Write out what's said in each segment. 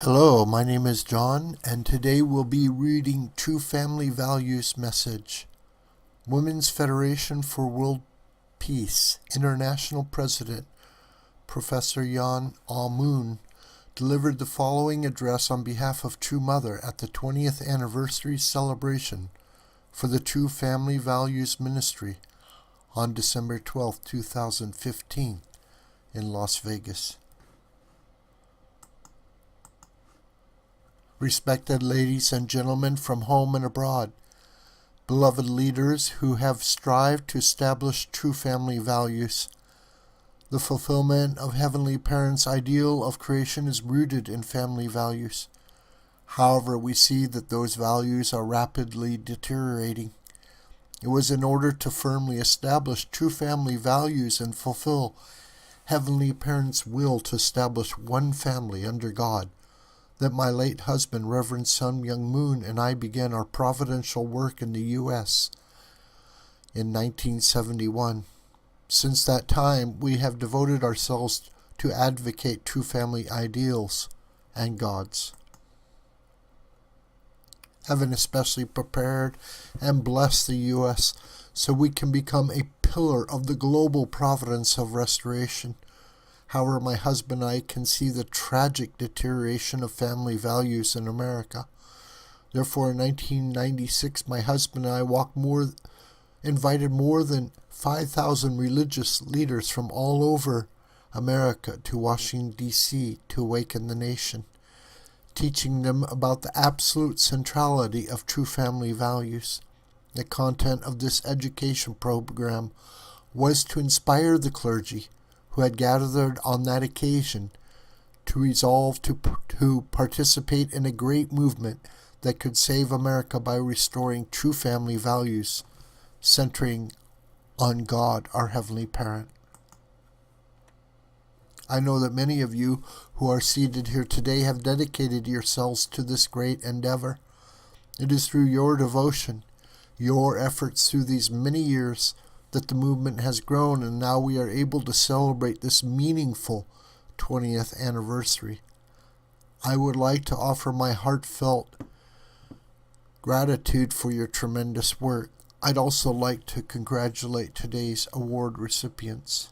Hello, my name is John, and today we'll be reading True Family Values Message. Women's Federation for World Peace International President, Professor Yeon Ah Moon, delivered the following address on behalf of True Mother at the 20th anniversary celebration for the True Family Values Ministry on December 12, 2015 in Las Vegas. Respected ladies and gentlemen from home and abroad, beloved leaders who have strived to establish true family values, the fulfillment of Heavenly Parents' ideal of creation is rooted in family values. However, we see that those values are rapidly deteriorating. It was in order to firmly establish true family values and fulfill Heavenly Parents' will to establish one family under God that my late husband, Reverend Sun Myung Moon, and I began our providential work in the U.S. in 1971. Since that time, we have devoted ourselves to advocate true family ideals and God's. Heaven especially prepared and blessed the U.S. so we can become a pillar of the global providence of restoration. However, my husband and I can see the tragic deterioration of family values in America. Therefore, in 1996, my husband and I invited more than 5,000 religious leaders from all over America to Washington, D.C. to awaken the nation, teaching them about the absolute centrality of true family values. The content of this education program was to inspire the clergy who had gathered on that occasion to resolve to participate in a great movement that could save America by restoring true family values, centering on God, our Heavenly Parent. I know that many of you who are seated here today have dedicated yourselves to this great endeavor. It is through your devotion, your efforts through these many years, that the movement has grown, and now we are able to celebrate this meaningful 20th anniversary. I would like to offer my heartfelt gratitude for your tremendous work. I'd also like to congratulate today's award recipients.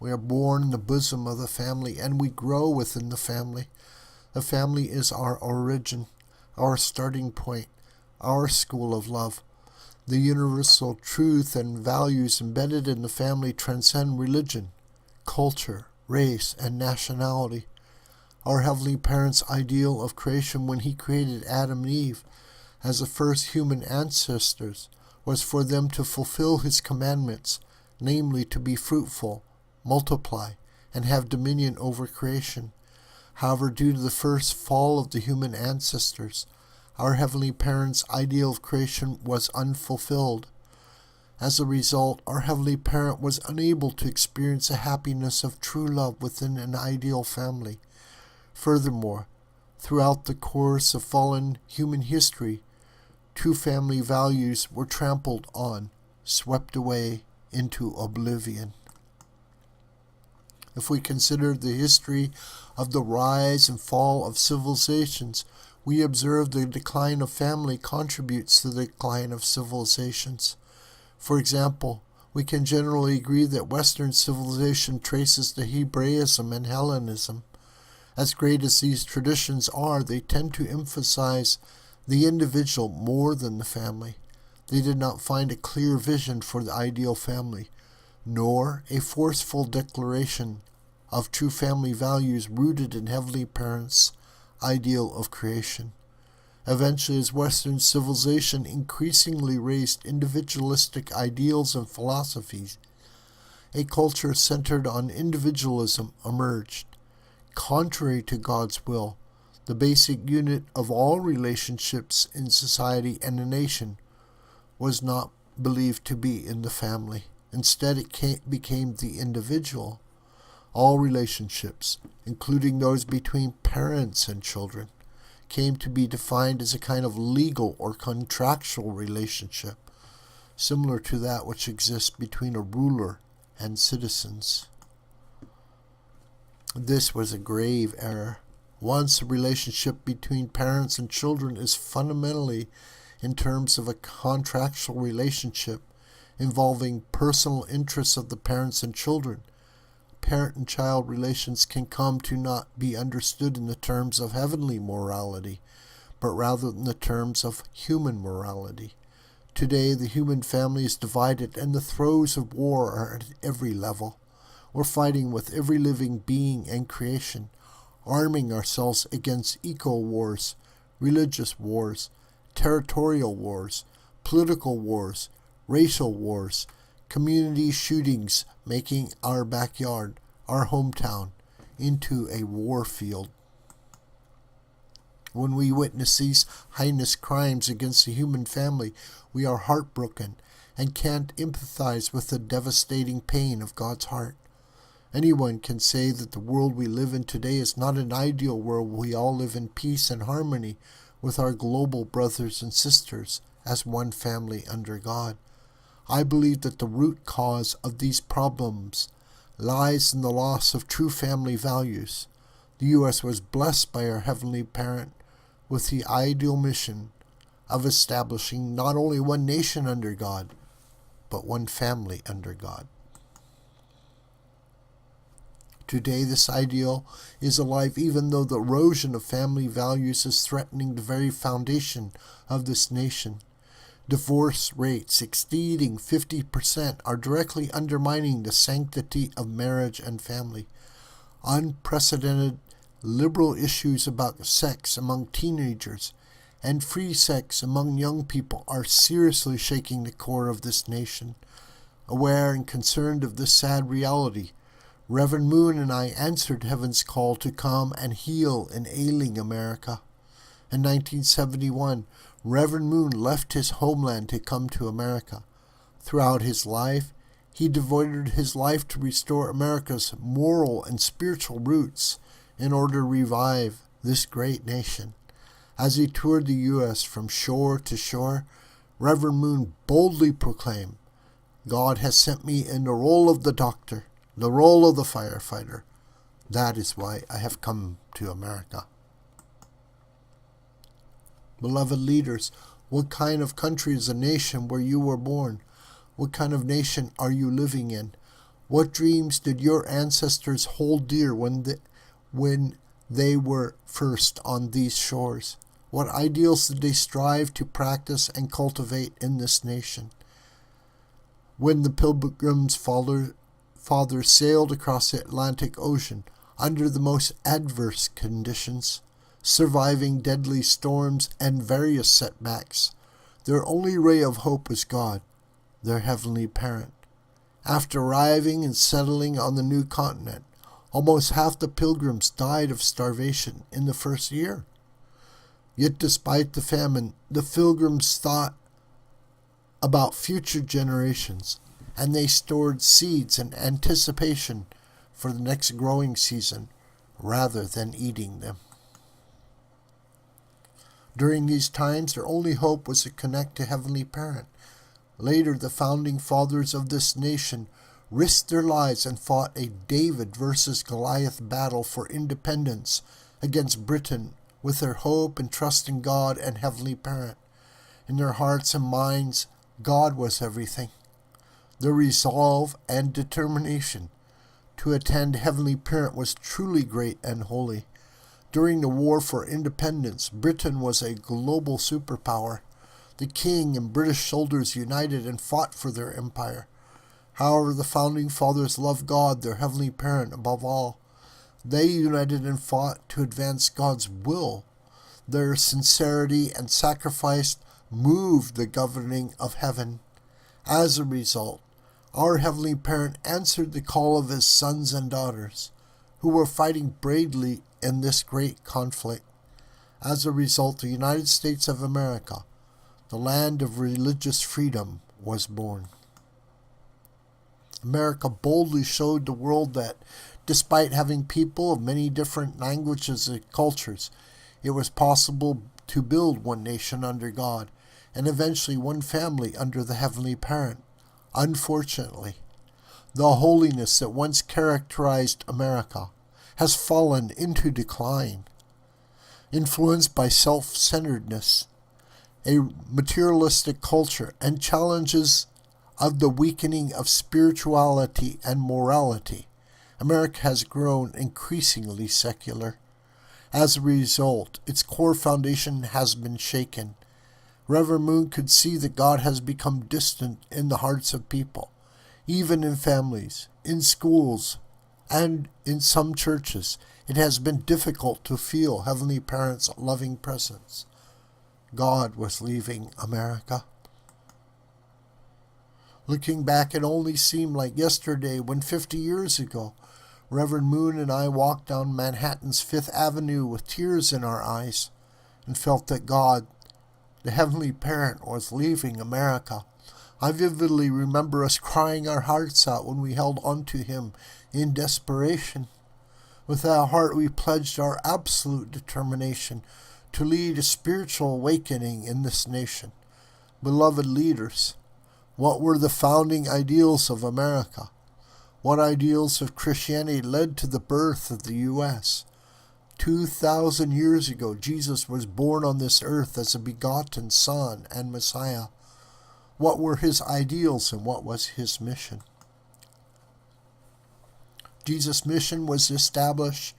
We are born in the bosom of the family, and we grow within the family. The family is our origin, our starting point, our school of love. The universal truth and values embedded in the family transcend religion, culture, race, and nationality. Our Heavenly Parents' ideal of creation when He created Adam and Eve as the first human ancestors was for them to fulfill His commandments, namely to be fruitful, multiply, and have dominion over creation. However, due to the first fall of the human ancestors, our Heavenly Parents' ideal of creation was unfulfilled. As a result, our Heavenly Parent was unable to experience the happiness of true love within an ideal family. Furthermore, throughout the course of fallen human history, true family values were trampled on, swept away into oblivion. If we consider the history of the rise and fall of civilizations, we observe the decline of family contributes to the decline of civilizations. For example, we can generally agree that Western civilization traces to Hebraism and Hellenism. As great as these traditions are, they tend to emphasize the individual more than the family. They did not find a clear vision for the ideal family, nor a forceful declaration of true family values rooted in Heavenly Parents' ideal of creation. Eventually, as Western civilization increasingly raised individualistic ideals and philosophies, a culture centered on individualism emerged. Contrary to God's will, the basic unit of all relationships in society and a nation was not believed to be in the family. Instead, it became the individual. All relationships, including those between parents and children, came to be defined as a kind of legal or contractual relationship, similar to that which exists between a ruler and citizens. This was a grave error. Once the relationship between parents and children is fundamentally in terms of a contractual relationship involving personal interests of the parents and children, parent and child relations can come to not be understood in the terms of heavenly morality, but rather in the terms of human morality. Today, the human family is divided, and the throes of war are at every level. We're fighting with every living being and creation, arming ourselves against eco-wars, religious wars, territorial wars, political wars, racial wars, community shootings, making our backyard, our hometown, into a war field. When we witness these heinous crimes against the human family, we are heartbroken and can't empathize with the devastating pain of God's heart. Anyone can say that the world we live in today is not an ideal world where we all live in peace and harmony with our global brothers and sisters as one family under God. I believe that the root cause of these problems lies in the loss of true family values. The U.S. was blessed by our Heavenly Parent with the ideal mission of establishing not only one nation under God, but one family under God. Today, this ideal is alive even though the erosion of family values is threatening the very foundation of this nation. Divorce rates exceeding 50% are directly undermining the sanctity of marriage and family. Unprecedented liberal issues about sex among teenagers and free sex among young people are seriously shaking the core of this nation. Aware and concerned of this sad reality, Reverend Moon and I answered heaven's call to come and heal an ailing America. In 1971, Reverend Moon left his homeland to come to America. Throughout his life, he devoted his life to restore America's moral and spiritual roots in order to revive this great nation. As he toured the U.S. from shore to shore, Reverend Moon boldly proclaimed, "God has sent me in the role of the doctor, the role of the firefighter. That is why I have come to America." Beloved leaders, what kind of country is the nation where you were born? What kind of nation are you living in? What dreams did your ancestors hold dear when they were first on these shores? What ideals did they strive to practice and cultivate in this nation? When the Pilgrim's fathers sailed across the Atlantic Ocean under the most adverse conditions, surviving deadly storms and various setbacks, their only ray of hope was God, their Heavenly Parent. After arriving and settling on the new continent, almost half the pilgrims died of starvation in the first year. Yet despite the famine, the pilgrims thought about future generations, and they stored seeds in anticipation for the next growing season rather than eating them. During these times, their only hope was to connect to Heavenly Parent. Later, the founding fathers of this nation risked their lives and fought a David versus Goliath battle for independence against Britain with their hope and trust in God and Heavenly Parent. In their hearts and minds, God was everything. Their resolve and determination to attend Heavenly Parent was truly great and holy. During the War for Independence, Britain was a global superpower. The King and British soldiers united and fought for their empire. However, the Founding Fathers loved God, their Heavenly Parent, above all. They united and fought to advance God's will. Their sincerity and sacrifice moved the governing of heaven. As a result, our Heavenly Parent answered the call of His sons and daughters, who were fighting bravely in this great conflict. As a result, the United States of America, the land of religious freedom, was born. America boldly showed the world that, despite having people of many different languages and cultures, it was possible to build one nation under God, and eventually one family under the Heavenly Parent. Unfortunately, the holiness that once characterized America has fallen into decline, influenced by self-centeredness, a materialistic culture, and challenges of the weakening of spirituality and morality. America has grown increasingly secular. As a result, its core foundation has been shaken. Reverend Moon could see that God has become distant in the hearts of people, even in families, in schools, and in some churches. It has been difficult to feel Heavenly Parent's loving presence. God was leaving America. Looking back, it only seemed like yesterday when 50 years ago, Reverend Moon and I walked down Manhattan's Fifth Avenue with tears in our eyes and felt that God, the Heavenly Parent, was leaving America. I vividly remember us crying our hearts out when we held onto Him in desperation. With that heart, we pledged our absolute determination to lead a spiritual awakening in this nation. Beloved leaders, what were the founding ideals of America? What ideals of Christianity led to the birth of the U.S.? 2,000 years ago, Jesus was born on this earth as a begotten Son and Messiah. What were His ideals and what was His mission? Jesus' mission was to establish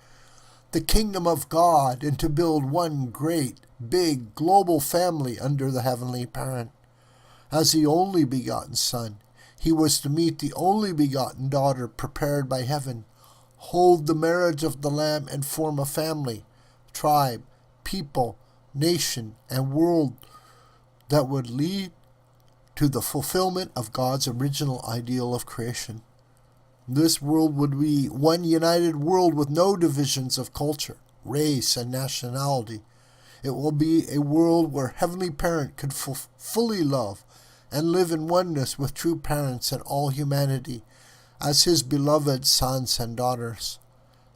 the kingdom of God and to build one great, big, global family under the Heavenly Parent. As the only begotten Son, He was to meet the only begotten daughter prepared by heaven, hold the marriage of the Lamb, and form a family, tribe, people, nation, and world that would lead to the fulfillment of God's original ideal of creation. This world would be one united world with no divisions of culture, race, and nationality. It will be a world where Heavenly Parent could fully love and live in oneness with true parents and all humanity as His beloved sons and daughters.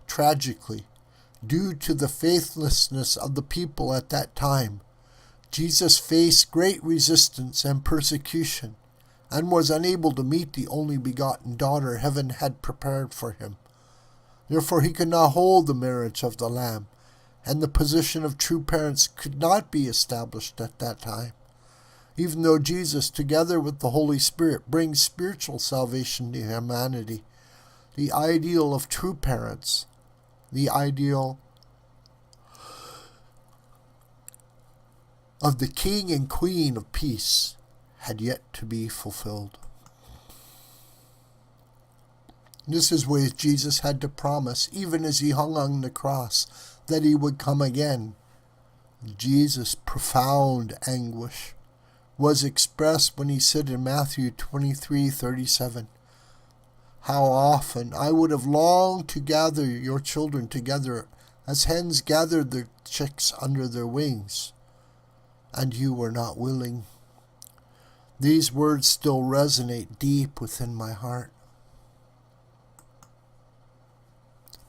Tragically, due to the faithlessness of the people at that time, Jesus faced great resistance and persecution and was unable to meet the only begotten daughter heaven had prepared for Him. Therefore, He could not hold the marriage of the Lamb, and the position of true parents could not be established at that time. Even though Jesus, together with the Holy Spirit, brings spiritual salvation to humanity, the ideal of true parents, the ideal of the King and Queen of peace, had yet to be fulfilled. This is where Jesus had to promise, even as He hung on the cross, that He would come again. Jesus' profound anguish was expressed when He said in Matthew 23:37, "How often I would have longed to gather your children together as hens gather their chicks under their wings, and you were not willing." These words still resonate deep within my heart.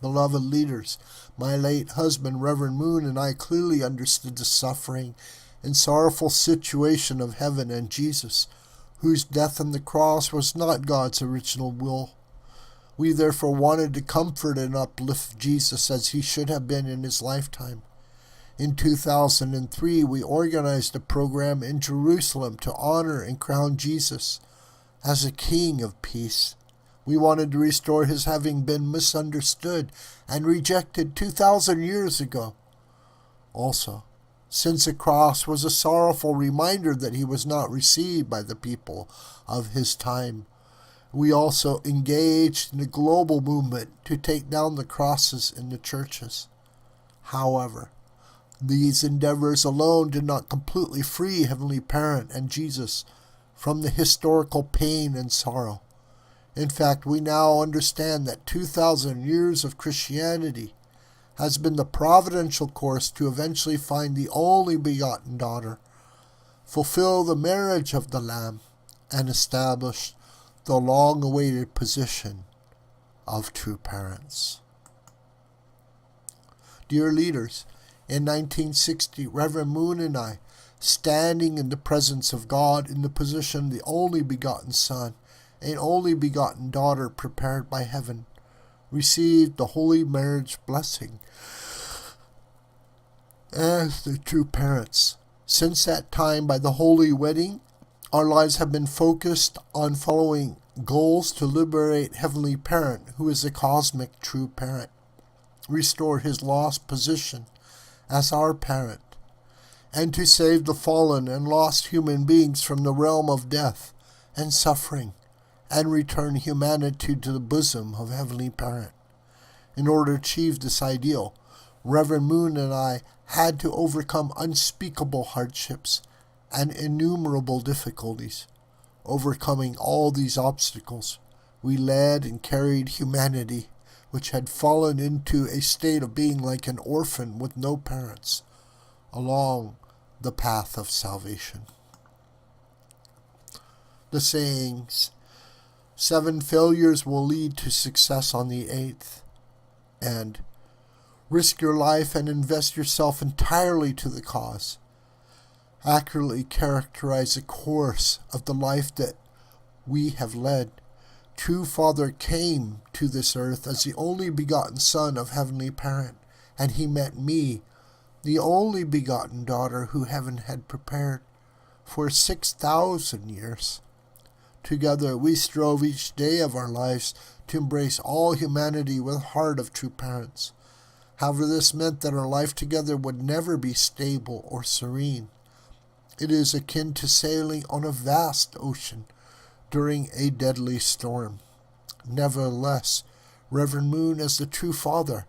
Beloved leaders, my late husband, Reverend Moon, and I clearly understood the suffering and sorrowful situation of heaven and Jesus, whose death on the cross was not God's original will. We therefore wanted to comfort and uplift Jesus as He should have been in His lifetime. In 2003, we organized a program in Jerusalem to honor and crown Jesus as a King of peace. We wanted to restore His having been misunderstood and rejected 2,000 years ago. Also, since the cross was a sorrowful reminder that He was not received by the people of His time, we also engaged in a global movement to take down the crosses in the churches. However, these endeavors alone did not completely free Heavenly Parent and Jesus from the historical pain and sorrow. In fact, we now understand that 2,000 years of Christianity has been the providential course to eventually find the only begotten daughter, fulfill the marriage of the Lamb, and establish the long-awaited position of true parents. Dear leaders, in 1960, Reverend Moon and I, standing in the presence of God in the position of the only begotten Son and only begotten daughter prepared by heaven, received the holy marriage blessing as the true parents. Since that time, by the holy wedding, our lives have been focused on following goals to liberate Heavenly Parent, who is the cosmic true parent, restore his lost position as our parent, and to save the fallen and lost human beings from the realm of death and suffering, and return humanity to the bosom of Heavenly Parent. In order to achieve this ideal, Reverend Moon and I had to overcome unspeakable hardships and innumerable difficulties. Overcoming all these obstacles, we led and carried humanity, which had fallen into a state of being like an orphan with no parents, along the path of salvation. The sayings, 7 failures will lead to success on the 8th, and risk your life and invest yourself entirely to the cause, accurately characterize the course of the life that we have led. True Father came to this earth as the only begotten Son of Heavenly Parent, and he met me, the only begotten daughter who heaven had prepared, for 6,000 years. Together we strove each day of our lives to embrace all humanity with heart of true parents. However, this meant that our life together would never be stable or serene. It is akin to sailing on a vast ocean during a deadly storm. Nevertheless, Reverend Moon, as the true Father,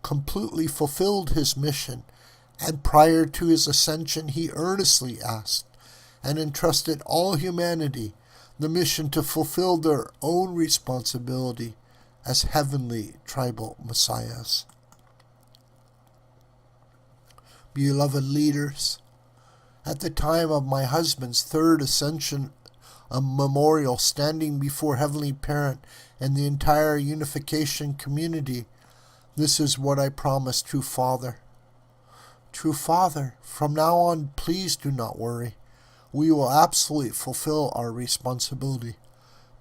completely fulfilled his mission, and prior to his ascension he earnestly asked and entrusted all humanity the mission to fulfill their own responsibility as heavenly tribal messiahs. Beloved leaders, at the time of my husband's 3rd ascension, a memorial standing before Heavenly Parent and the entire unification community, this is what I promised True Father. True Father, from now on, please do not worry. We will absolutely fulfill our responsibility.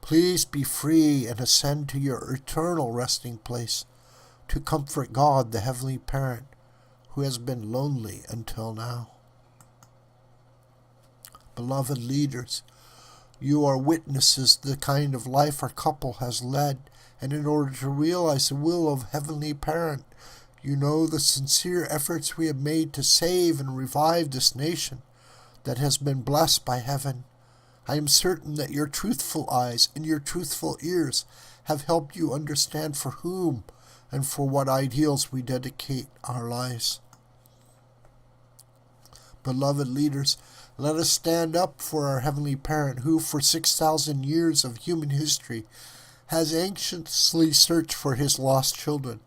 Please be free and ascend to your eternal resting place to comfort God, the Heavenly Parent, who has been lonely until now. Beloved leaders, you are witnesses to the kind of life our couple has led, and in order to realize the will of Heavenly Parent, you know the sincere efforts we have made to save and revive this nation that has been blessed by heaven. I am certain that your truthful eyes and your truthful ears have helped you understand for whom and for what ideals we dedicate our lives. Beloved leaders, let us stand up for our Heavenly Parent who, for 6,000 years of human history, has anxiously searched for his lost children.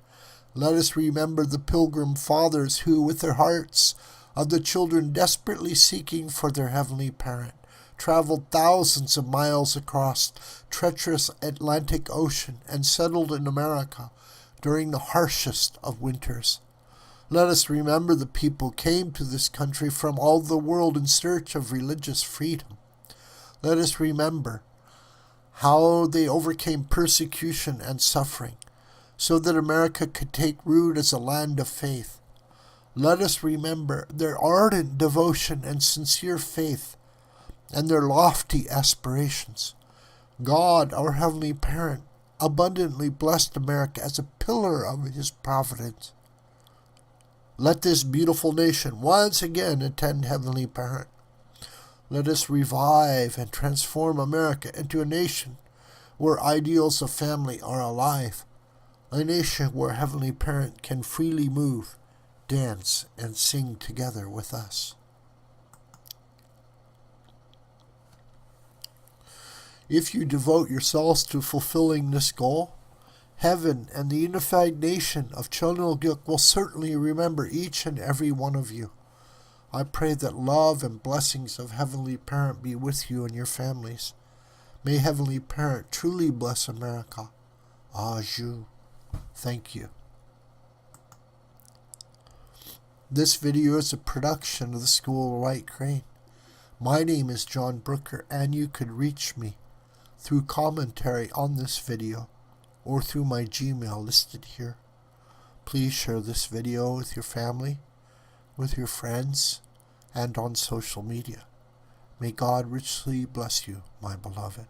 Let us remember the Pilgrim Fathers who, with their hearts of the children desperately seeking for their Heavenly Parent, traveled thousands of miles across treacherous Atlantic Ocean and settled in America during the harshest of winters. Let us remember the people came to this country from all the world in search of religious freedom. Let us remember how they overcame persecution and suffering so that America could take root as a land of faith. Let us remember their ardent devotion and sincere faith and their lofty aspirations. God, our Heavenly Parent, abundantly blessed America as a pillar of His providence. Let this beautiful nation once again attend Heavenly Parent. Let us revive and transform America into a nation where ideals of family are alive, a nation where Heavenly Parent can freely move, dance, and sing together with us. If you devote yourselves to fulfilling this goal, Heaven and the unified nation of Cheonilguk will certainly remember each and every one of you. I pray that love and blessings of Heavenly Parent be with you and your families. May Heavenly Parent truly bless America. Aju. Thank you. This video is a production of the School of White Crane. My name is John Brooker, and you could reach me through commentary on this video or through my Gmail listed here. Please share this video with your family, with your friends, and on social media. May God richly bless you, my beloved.